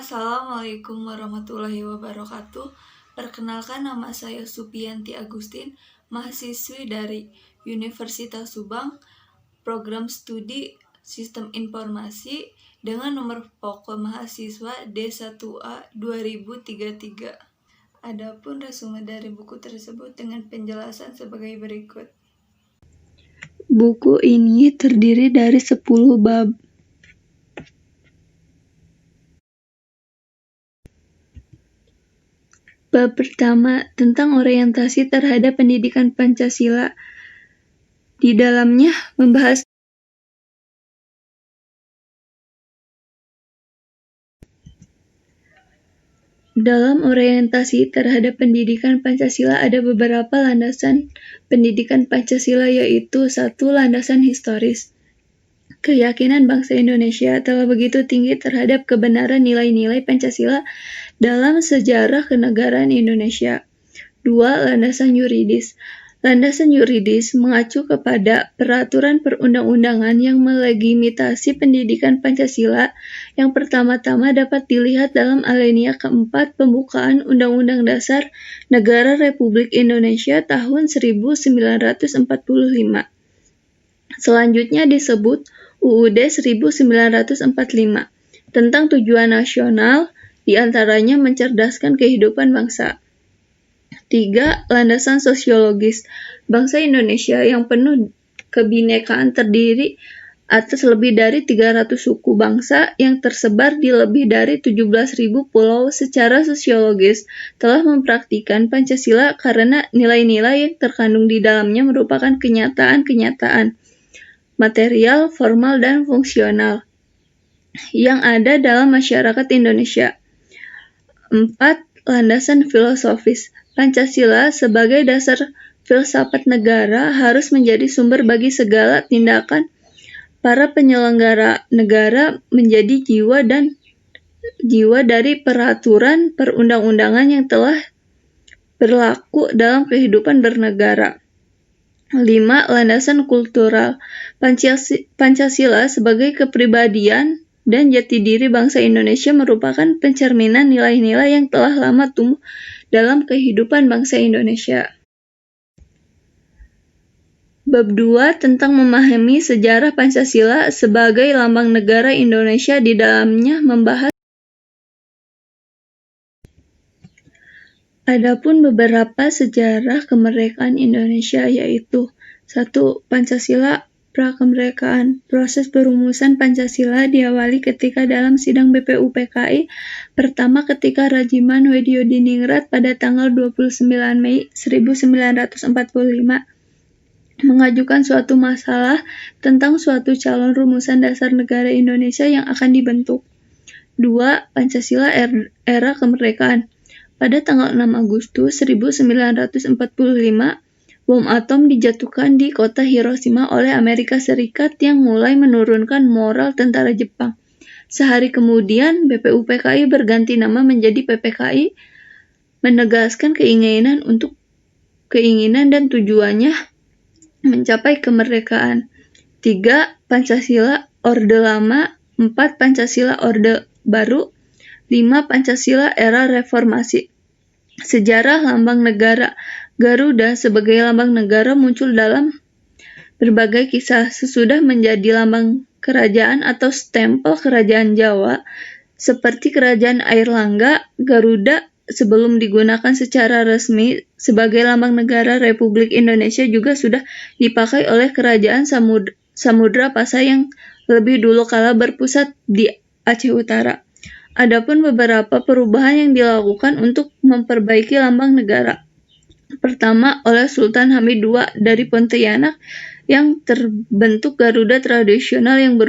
Assalamualaikum warahmatullahi wabarakatuh. Perkenalkan, nama saya Supianti Agustin, mahasiswi dari Universitas Subang, program studi Sistem Informasi dengan nomor pokok mahasiswa D1A 2033. Adapun resume dari buku tersebut dengan penjelasan sebagai berikut. Buku ini terdiri dari 10 bab. Bab pertama tentang orientasi terhadap pendidikan Pancasila. Di dalamnya membahas dalam orientasi terhadap pendidikan Pancasila ada beberapa landasan pendidikan Pancasila, yaitu 1. Landasan historis. Keyakinan bangsa Indonesia telah begitu tinggi terhadap kebenaran nilai-nilai Pancasila dalam sejarah kenegaraan Indonesia. 2. Landasan yuridis. Landasan yuridis mengacu kepada peraturan perundang-undangan yang melegitimasi pendidikan Pancasila yang pertama-tama dapat dilihat dalam alinea keempat pembukaan Undang-Undang Dasar Negara Republik Indonesia tahun 1945. Selanjutnya disebut UUD 1945 tentang tujuan nasional, diantaranya mencerdaskan kehidupan bangsa. 3. Landasan sosiologis. Bangsa Indonesia yang penuh kebinekaan terdiri atas lebih dari 300 suku bangsa yang tersebar di lebih dari 17.000 pulau. Secara sosiologis telah mempraktikkan Pancasila karena nilai-nilai yang terkandung di dalamnya merupakan kenyataan-kenyataan material, formal, dan fungsional yang ada dalam masyarakat Indonesia. 4. Landasan filosofis. Pancasila sebagai dasar filsafat negara harus menjadi sumber bagi segala tindakan para penyelenggara negara, menjadi jiwa dari peraturan perundang-undangan yang telah berlaku dalam kehidupan bernegara. 5. Landasan kultural. Pancasila sebagai kepribadian dan jati diri bangsa Indonesia merupakan pencerminan nilai-nilai yang telah lama tumbuh dalam kehidupan bangsa Indonesia. Bab 2 tentang memahami sejarah Pancasila sebagai lambang negara Indonesia. Di dalamnya membahas adapun beberapa sejarah kemerdekaan Indonesia, yaitu 1. Pancasila Prakemerdekaan. Proses perumusan Pancasila diawali ketika dalam sidang BPUPKI pertama ketika Rajiman Weddiodiningrat pada tanggal 29 Mei 1945 mengajukan suatu masalah tentang suatu calon rumusan dasar negara Indonesia yang akan dibentuk. 2. Pancasila Era Kemerdekaan. Pada tanggal 6 Agustus 1945, bom atom dijatuhkan di kota Hiroshima oleh Amerika Serikat yang mulai menurunkan moral tentara Jepang. Sehari kemudian, BPUPKI berganti nama menjadi PPKI, menegaskan keinginan dan tujuannya mencapai kemerdekaan. 3. Pancasila Orde Lama. 4. Pancasila Orde Baru. 5. Pancasila Era Reformasi. Sejarah lambang negara. Garuda sebagai lambang negara muncul dalam berbagai kisah. Sesudah menjadi lambang kerajaan atau stempel kerajaan Jawa, seperti kerajaan Airlangga, Garuda sebelum digunakan secara resmi sebagai lambang negara Republik Indonesia juga sudah dipakai oleh kerajaan Samudra Pasai yang lebih dulu kala berpusat di Aceh Utara. Adapun beberapa perubahan yang dilakukan untuk memperbaiki lambang negara. Pertama, oleh Sultan Hamid II dari Pontianak yang terbentuk Garuda tradisional yang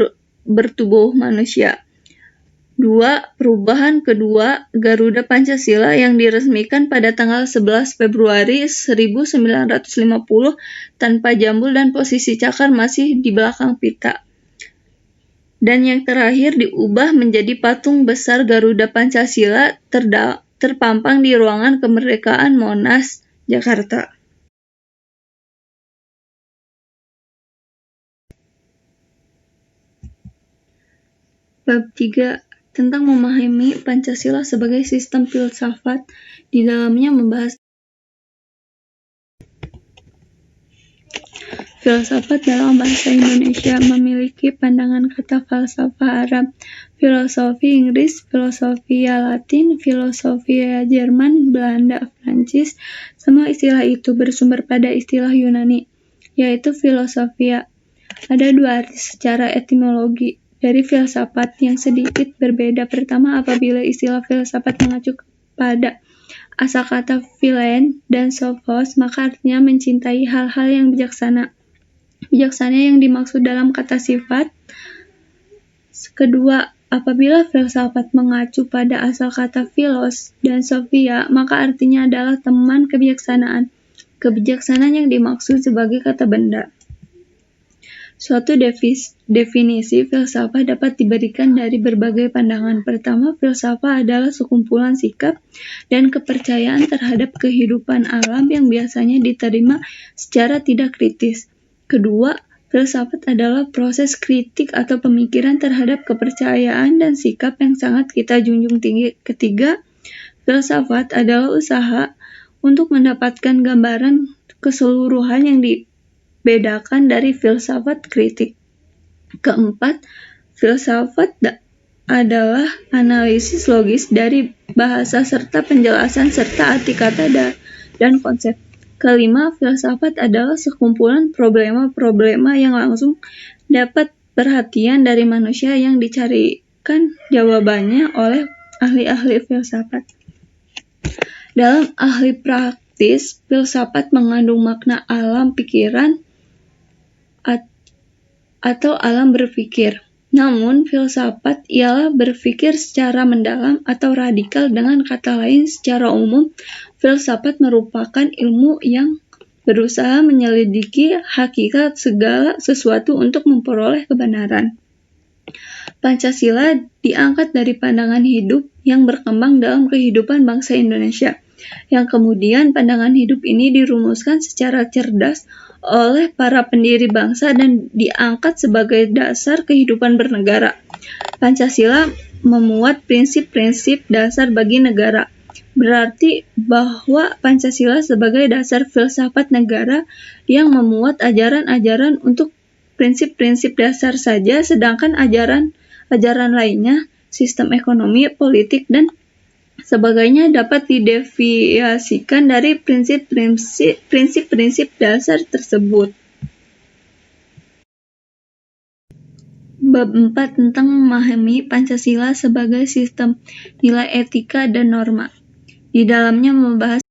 bertubuh manusia. 2. Perubahan kedua, Garuda Pancasila yang diresmikan pada tanggal 11 Februari 1950 tanpa jambul dan posisi cakar masih di belakang pita. Dan yang terakhir diubah menjadi patung besar Garuda Pancasila terpampang di ruangan kemerdekaan Monas, Jakarta. Bab 3 tentang memahami Pancasila sebagai sistem filsafat. Di dalamnya membahas filsafat dalam bahasa Indonesia, memiliki pandangan kata falsafah Arab, filosofi Inggris, filosofia Latin, filosofia Jerman, Belanda, Prancis. Semua istilah itu bersumber pada istilah Yunani, yaitu filosofia. Ada dua arti secara etimologi dari filsafat yang sedikit berbeda. Pertama, apabila istilah filsafat mengacu pada asal kata philein dan sophos, maka artinya mencintai hal-hal yang bijaksana. Bijaksana yang dimaksud dalam kata sifat. Kedua, apabila filsafat mengacu pada asal kata philos dan sophia, maka artinya adalah teman kebijaksanaan. Kebijaksanaan yang dimaksud sebagai kata benda. Suatu definisi filsafat dapat diberikan dari berbagai pandangan. Pertama, filsafat adalah sekumpulan sikap dan kepercayaan terhadap kehidupan alam yang biasanya diterima secara tidak kritis. Kedua, filsafat adalah proses kritik atau pemikiran terhadap kepercayaan dan sikap yang sangat kita junjung tinggi. Ketiga, filsafat adalah usaha untuk mendapatkan gambaran keseluruhan yang dibedakan dari filsafat kritik. Keempat, filsafat adalah analisis logis dari bahasa serta penjelasan serta arti kata dan konsep. Kelima, filsafat adalah sekumpulan problema-problema yang langsung dapat perhatian dari manusia yang dicarikan jawabannya oleh ahli-ahli filsafat. Dalam ahli praktis, filsafat mengandung makna alam pikiran atau alam berpikir. Namun, filsafat ialah berpikir secara mendalam atau radikal. Dengan kata lain, secara umum, filsafat merupakan ilmu yang berusaha menyelidiki hakikat segala sesuatu untuk memperoleh kebenaran. Pancasila diangkat dari pandangan hidup yang berkembang dalam kehidupan bangsa Indonesia, yang kemudian pandangan hidup ini dirumuskan secara cerdas oleh para pendiri bangsa dan diangkat sebagai dasar kehidupan bernegara. Pancasila memuat prinsip-prinsip dasar bagi negara. Berarti bahwa Pancasila sebagai dasar filsafat negara yang memuat ajaran-ajaran untuk prinsip-prinsip dasar saja, sedangkan ajaran lainnya, sistem ekonomi, politik, dan sebagainya dapat dideviasikan dari prinsip-prinsip dasar tersebut. Bab 4 tentang memahami Pancasila sebagai sistem nilai etika dan norma. Di dalamnya membahas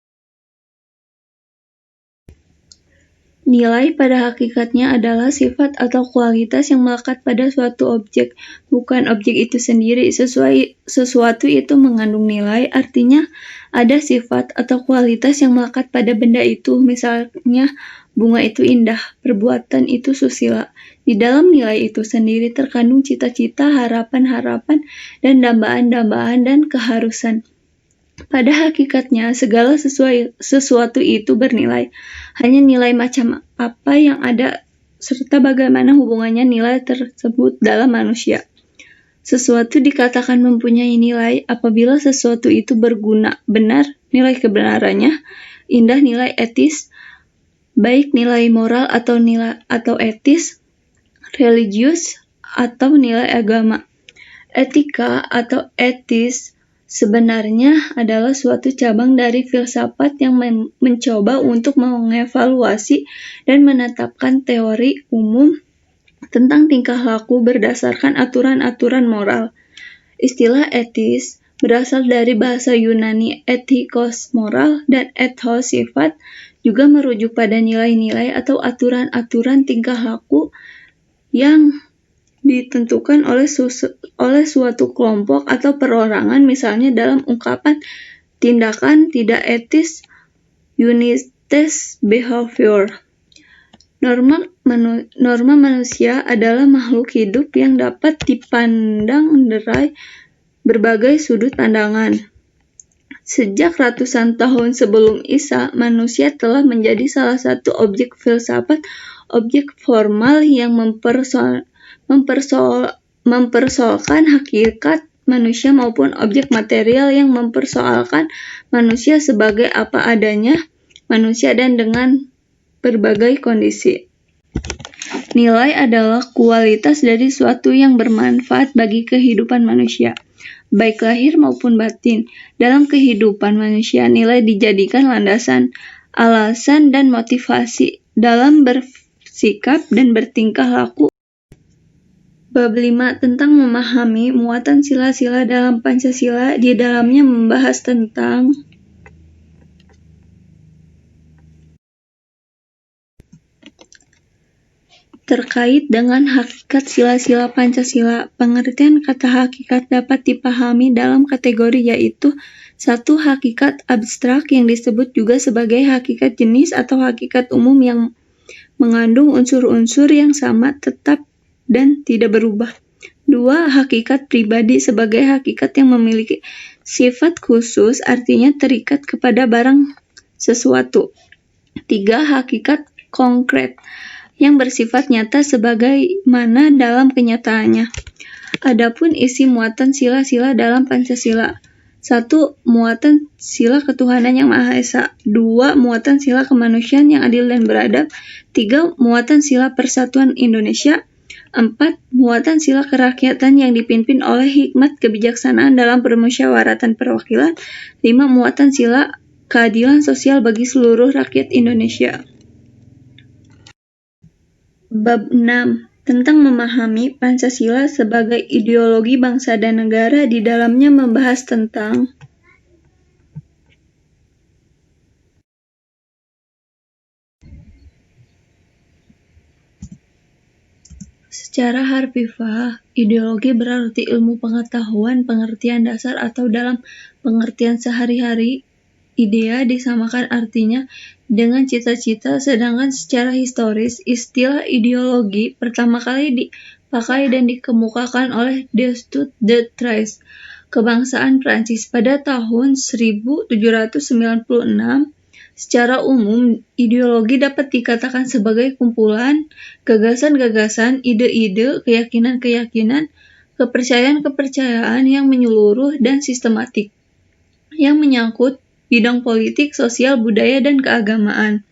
nilai pada hakikatnya adalah sifat atau kualitas yang melekat pada suatu objek, bukan objek itu sendiri. Sesuatu itu mengandung nilai, artinya ada sifat atau kualitas yang melekat pada benda itu. Misalnya, bunga itu indah, perbuatan itu susila. Di dalam nilai itu sendiri terkandung cita-cita, harapan-harapan, dan dambaan-dambaan dan keharusan. Pada hakikatnya, segala sesuatu itu bernilai. Hanya nilai macam apa yang ada serta bagaimana hubungannya nilai tersebut dalam manusia. Sesuatu dikatakan mempunyai nilai apabila sesuatu itu berguna, benar, nilai kebenarannya, indah, nilai etis, baik nilai moral atau etis, religius, atau nilai agama. Etika atau etis sebenarnya adalah suatu cabang dari filsafat yang mencoba untuk mengevaluasi dan menetapkan teori umum tentang tingkah laku berdasarkan aturan-aturan moral. Istilah etis berasal dari bahasa Yunani ethikos moral dan ethos sifat, juga merujuk pada nilai-nilai atau aturan-aturan tingkah laku yang ditentukan oleh suatu kelompok atau perorangan, misalnya dalam ungkapan tindakan tidak etis, unethious behavior. Norma manusia adalah makhluk hidup yang dapat dipandang dari berbagai sudut pandangan. Sejak ratusan tahun sebelum Isa, manusia telah menjadi salah satu objek filsafat, objek formal yang mempersoalkan hakikat manusia maupun objek material yang mempersoalkan manusia sebagai apa adanya manusia dan dengan berbagai kondisi. Nilai adalah kualitas dari suatu yang bermanfaat bagi kehidupan manusia, baik lahir maupun batin. Dalam kehidupan manusia, nilai dijadikan landasan, alasan, dan motivasi dalam bersikap dan bertingkah laku. Bab 5 tentang memahami muatan sila-sila dalam Pancasila. Di dalamnya membahas tentang terkait dengan hakikat sila-sila Pancasila. Pengertian kata hakikat dapat dipahami dalam kategori yaitu 1. Hakikat abstrak yang disebut juga sebagai hakikat jenis atau hakikat umum yang mengandung unsur-unsur yang sama, tetap, dan tidak berubah. 2. Hakikat pribadi sebagai hakikat yang memiliki sifat khusus, artinya terikat kepada barang sesuatu. 3. Hakikat konkret yang bersifat nyata sebagaimana dalam kenyataannya. Adapun isi muatan sila-sila dalam Pancasila. 1. Muatan sila ketuhanan yang Maha Esa. 2. Muatan sila kemanusiaan yang adil dan beradab. 3. Muatan sila persatuan Indonesia. 4. Muatan sila kerakyatan yang dipimpin oleh hikmat kebijaksanaan dalam permusyawaratan perwakilan. 5. Muatan sila keadilan sosial bagi seluruh rakyat Indonesia. Bab 6 tentang memahami Pancasila sebagai ideologi bangsa dan negara. Di dalamnya membahas tentang secara harfiah, ideologi berarti ilmu pengetahuan, pengertian dasar atau dalam pengertian sehari-hari. Idea disamakan artinya dengan cita-cita, sedangkan secara historis, istilah ideologi pertama kali dipakai dan dikemukakan oleh Destutt de Tracy, kebangsaan Prancis, pada tahun 1796. Secara umum, ideologi dapat dikatakan sebagai kumpulan gagasan-gagasan, ide-ide, keyakinan-keyakinan, kepercayaan-kepercayaan yang menyeluruh dan sistematik, yang menyangkut bidang politik, sosial, budaya, dan keagamaan.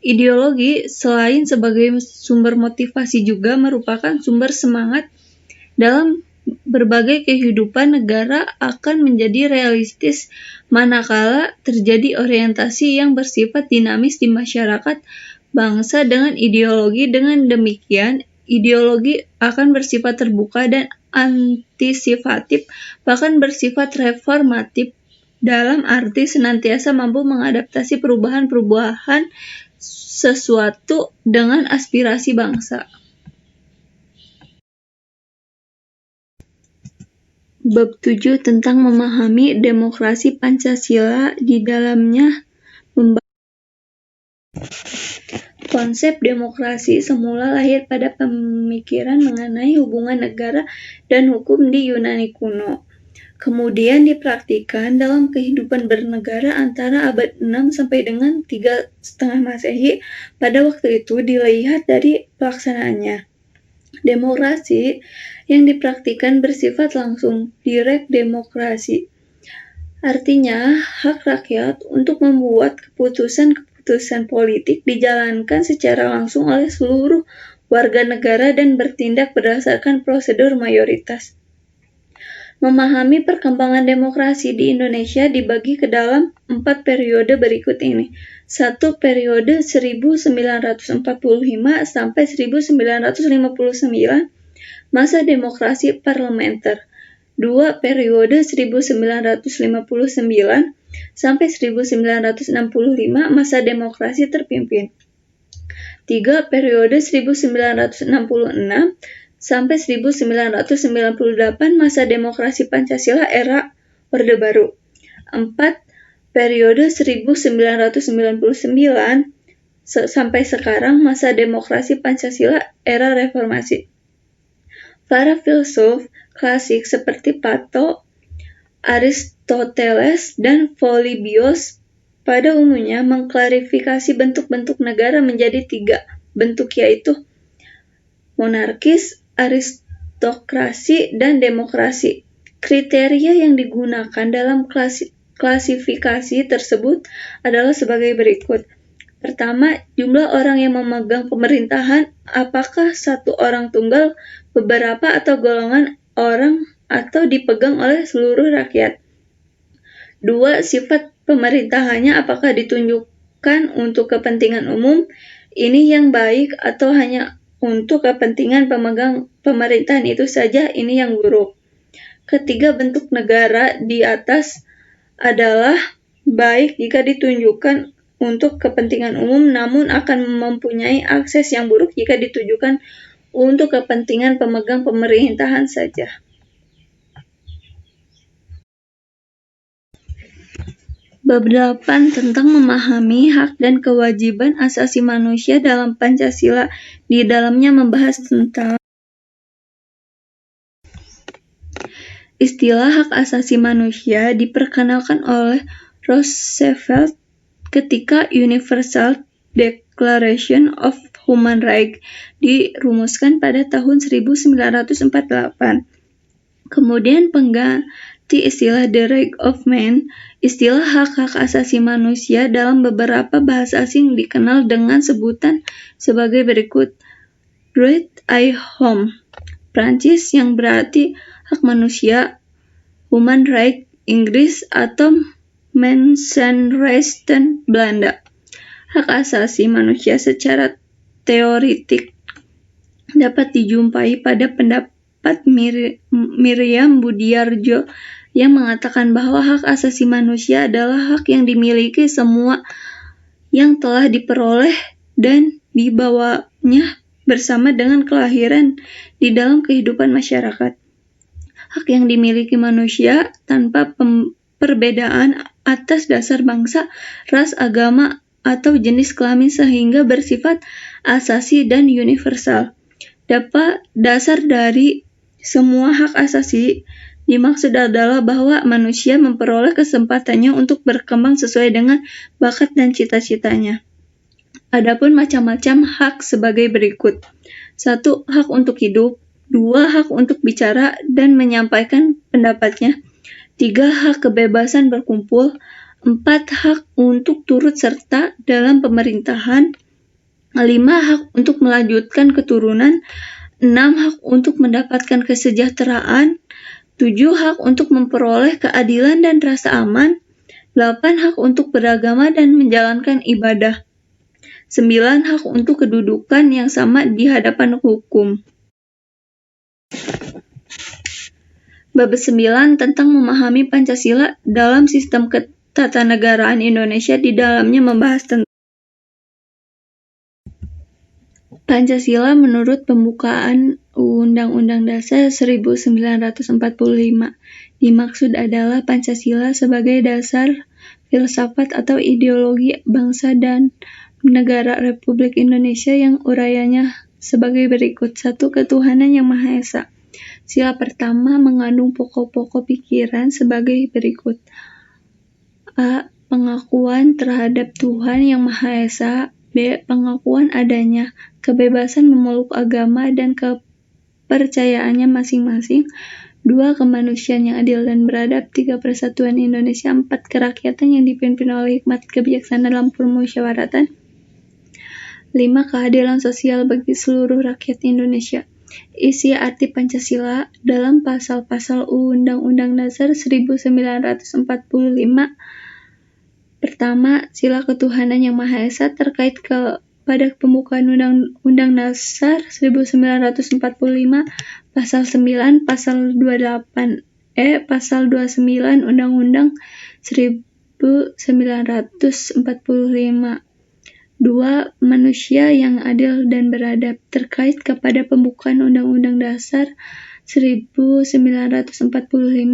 Ideologi, selain sebagai sumber motivasi, juga merupakan sumber semangat dalam berbagai kehidupan negara akan menjadi realistis manakala terjadi orientasi yang bersifat dinamis di masyarakat bangsa dengan ideologi. Dengan demikian, ideologi akan bersifat terbuka dan antisipatif, bahkan bersifat reformatif, dalam arti senantiasa mampu mengadaptasi perubahan-perubahan sesuatu dengan aspirasi bangsa. Bab 7 tentang memahami demokrasi Pancasila. Di dalamnya membahas konsep demokrasi semula lahir pada pemikiran mengenai hubungan negara dan hukum di Yunani kuno. Kemudian dipraktikkan dalam kehidupan bernegara antara abad 6 sampai dengan 3,5 Masehi. Pada waktu itu dilihat dari pelaksanaannya. Demokrasi yang dipraktikkan bersifat langsung, direct demokrasi. Artinya, hak rakyat untuk membuat keputusan-keputusan politik dijalankan secara langsung oleh seluruh warga negara dan bertindak berdasarkan prosedur mayoritas. Memahami perkembangan demokrasi di Indonesia dibagi ke dalam 4 periode berikut ini. 1. Periode 1945 sampai 1959, masa demokrasi parlementer. 2. Periode 1959 sampai 1965, masa demokrasi terpimpin. 3. Periode 1966 sampai 1998, masa demokrasi Pancasila era Orde Baru. 4. Periode 1999 sampai sekarang, masa demokrasi Pancasila era reformasi. Para filsuf klasik seperti Plato, Aristoteles, dan Polybios pada umumnya mengklarifikasi bentuk-bentuk negara menjadi 3 bentuk, yaitu monarkis, aristokrasi, dan demokrasi. Kriteria yang digunakan dalam klasifikasi tersebut adalah sebagai berikut. Pertama, jumlah orang yang memegang pemerintahan, apakah satu orang tunggal, beberapa atau golongan orang, atau dipegang oleh seluruh rakyat. 2. Sifat pemerintahannya, apakah ditunjukkan untuk kepentingan umum, ini yang baik, atau hanya untuk kepentingan pemegang pemerintahan itu saja, ini yang buruk. Ketiga, bentuk negara di atas adalah baik jika ditunjukkan untuk kepentingan umum, namun akan mempunyai akses yang buruk jika ditujukan untuk kepentingan pemegang pemerintahan saja. Bab 8 tentang memahami hak dan kewajiban asasi manusia dalam Pancasila. Di dalamnya membahas tentang istilah hak asasi manusia diperkenalkan oleh Roosevelt ketika Universal Declaration of Human Rights dirumuskan pada tahun 1948. Kemudian pengganti istilah The Right of Man, istilah hak-hak asasi manusia dalam beberapa bahasa asing dikenal dengan sebutan sebagai berikut. Droit à l'homme, Prancis yang berarti hak manusia, human right Inggris, atau Mensenrechten Belanda. Hak asasi manusia secara teoritik dapat dijumpai pada pendapat Miriam Budiarjo yang mengatakan bahwa hak asasi manusia adalah hak yang dimiliki semua yang telah diperoleh dan dibawanya bersama dengan kelahiran di dalam kehidupan masyarakat. Hak yang dimiliki manusia tanpa perbedaan atas dasar bangsa, ras, agama, atau jenis kelamin sehingga bersifat asasi dan universal. Dasar dari semua hak asasi dimaksud adalah bahwa manusia memperoleh kesempatannya untuk berkembang sesuai dengan bakat dan cita-citanya. Adapun macam-macam hak sebagai berikut. 1. Hak untuk hidup. 2. Hak untuk bicara dan menyampaikan pendapatnya. 3. Hak kebebasan berkumpul. 4. Hak untuk turut serta dalam pemerintahan. 5. Hak untuk melanjutkan keturunan. 6. Hak untuk mendapatkan kesejahteraan. 7. Hak untuk memperoleh keadilan dan rasa aman. 8. Hak untuk beragama dan menjalankan ibadah. 9. Hak untuk kedudukan yang sama di hadapan hukum. Bab 9 tentang memahami Pancasila dalam sistem ketatanegaraan Indonesia. Di dalamnya membahas tentang Pancasila menurut pembukaan Undang-Undang Dasar 1945. Dimaksud adalah Pancasila sebagai dasar filsafat atau ideologi bangsa dan negara Republik Indonesia yang urayanya sebagai berikut. 1. Ketuhanan yang Maha Esa. Sila pertama mengandung pokok-pokok pikiran sebagai berikut. A. Pengakuan terhadap Tuhan yang Maha Esa. B. Pengakuan adanya kebebasan memeluk agama dan kepercayaannya masing-masing. 2. Kemanusiaan yang adil dan beradab. 3. Persatuan Indonesia. 4. Kerakyatan yang dipimpin oleh hikmat kebijaksanaan dalam permusyawaratan. 5. Keadilan sosial bagi seluruh rakyat Indonesia. Isi arti Pancasila dalam pasal-pasal Undang-Undang Dasar 1945. Pertama, sila ketuhanan yang Maha Esa terkait pada pembukaan Undang-Undang Dasar 1945, pasal 9, pasal 28E, pasal 29 Undang-Undang 1945. 2. Manusia yang adil dan beradab terkait kepada pembukaan Undang-Undang Dasar 1945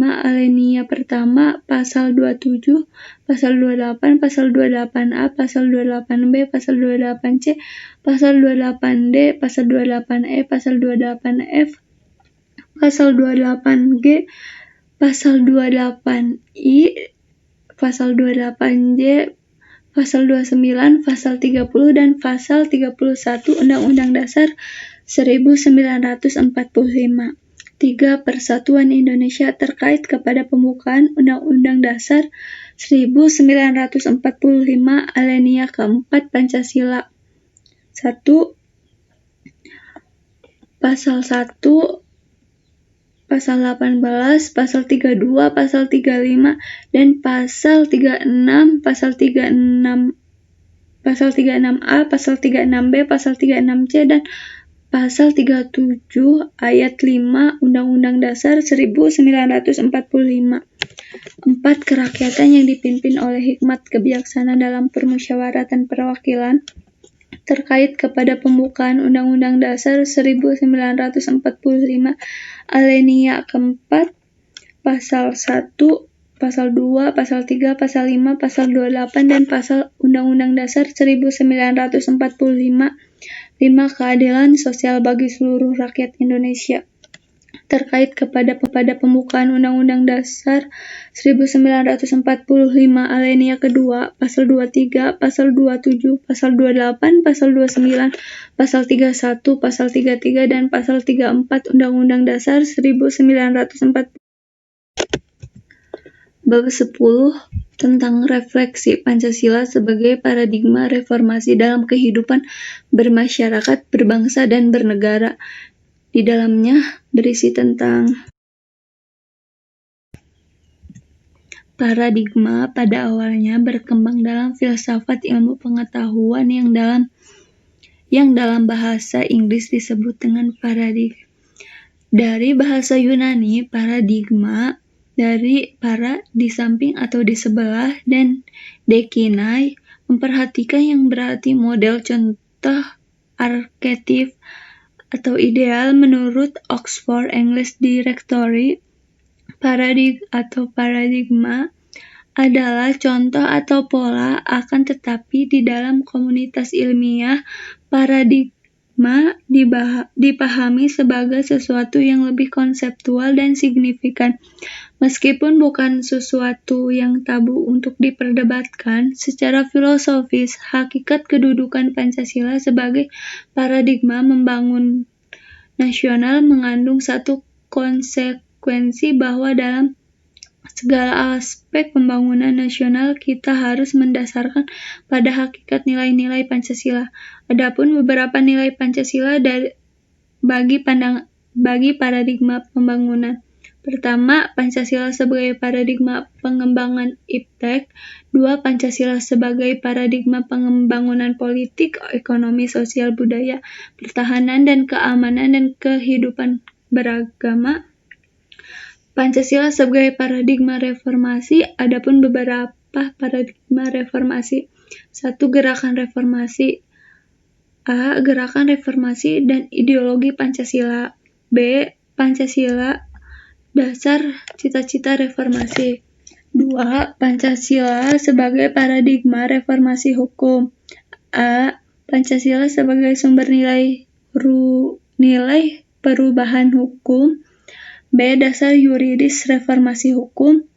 alinea pertama, pasal 27, pasal 28, pasal 28A, pasal 28B, pasal 28C, pasal 28D, pasal 28E, pasal 28F, pasal 28G, pasal 28I, pasal 28J, pasal 29, pasal 30, dan pasal 31 Undang-Undang Dasar 1945. 3. Persatuan Indonesia terkait kepada pembukaan Undang-Undang Dasar 1945 alinea keempat Pancasila. 1. Pasal 1, Pasal 18, Pasal 32, Pasal 35, dan Pasal 36, Pasal 36, Pasal 36A, Pasal 36B, Pasal 36C, dan Pasal 37 Ayat 5 Undang-Undang Dasar 1945. 4. Kerakyatan yang dipimpin oleh hikmat kebijaksanaan dalam permusyawaratan perwakilan terkait kepada pembukaan Undang-Undang Dasar 1945 alinea keempat, Pasal 1, Pasal 2, Pasal 3, Pasal 5, Pasal 28, dan Pasal Undang-Undang Dasar 1945. 5. Keadilan sosial bagi seluruh rakyat Indonesia terkait kepada pembukaan Undang-Undang Dasar 1945 alinea kedua, Pasal 23, Pasal 27, Pasal 28, Pasal 29, Pasal 31, Pasal 33, dan Pasal 34 Undang-Undang Dasar 1945. Bab 10 tentang refleksi Pancasila sebagai paradigma reformasi dalam kehidupan bermasyarakat, berbangsa, dan bernegara. Di dalamnya berisi tentang paradigma pada awalnya berkembang dalam filsafat ilmu pengetahuan yang dalam bahasa Inggris disebut dengan paradigma. Dari bahasa Yunani, paradigma dari para di samping atau di sebelah, dan dekinai memperhatikan yang berarti model, contoh, arketip, atau ideal. Menurut Oxford English Directory, paradigma adalah contoh atau pola, akan tetapi di dalam komunitas ilmiah, paradigma dipahami sebagai sesuatu yang lebih konseptual dan signifikan. Meskipun bukan sesuatu yang tabu untuk diperdebatkan, secara filosofis, hakikat kedudukan Pancasila sebagai paradigma membangun nasional mengandung satu konsekuensi bahwa dalam segala aspek pembangunan nasional kita harus mendasarkan pada hakikat nilai-nilai Pancasila. Adapun beberapa nilai Pancasila bagi paradigma pembangunan. Pertama, Pancasila sebagai paradigma pengembangan iptek. 2. Pancasila sebagai paradigma pembangunan politik, ekonomi, sosial, budaya, pertahanan, dan keamanan, dan kehidupan beragama. Pancasila sebagai paradigma reformasi. Adapun beberapa paradigma reformasi. 1. Gerakan reformasi. A. Gerakan reformasi dan ideologi Pancasila. B. Pancasila dasar cita-cita reformasi. 2. Pancasila sebagai paradigma reformasi hukum. A. Pancasila sebagai sumber nilai perubahan hukum. B. Dasar yuridis reformasi hukum.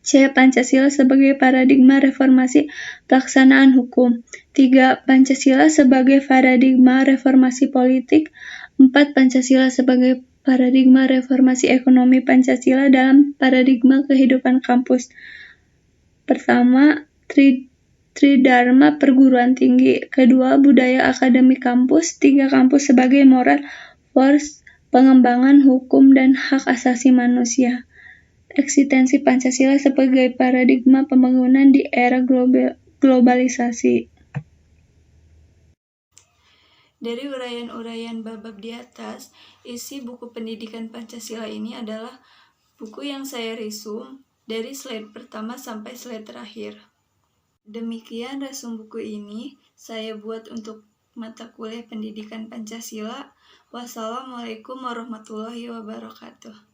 C. Pancasila sebagai paradigma reformasi pelaksanaan hukum. 3. Pancasila sebagai paradigma reformasi politik. 4. Pancasila sebagai paradigma reformasi ekonomi. Pancasila dalam paradigma kehidupan kampus. Pertama, Tridharma perguruan tinggi. Kedua, budaya akademik kampus. 3. Kampus sebagai moral force, pengembangan hukum dan hak asasi manusia. Eksistensi Pancasila sebagai paradigma pembangunan di era globalisasi. Dari uraian-uraian bab di atas, isi buku pendidikan Pancasila ini adalah buku yang saya risum dari slide pertama sampai slide terakhir. Demikian resum buku ini saya buat untuk mata kuliah pendidikan Pancasila. Wassalamualaikum warahmatullahi wabarakatuh.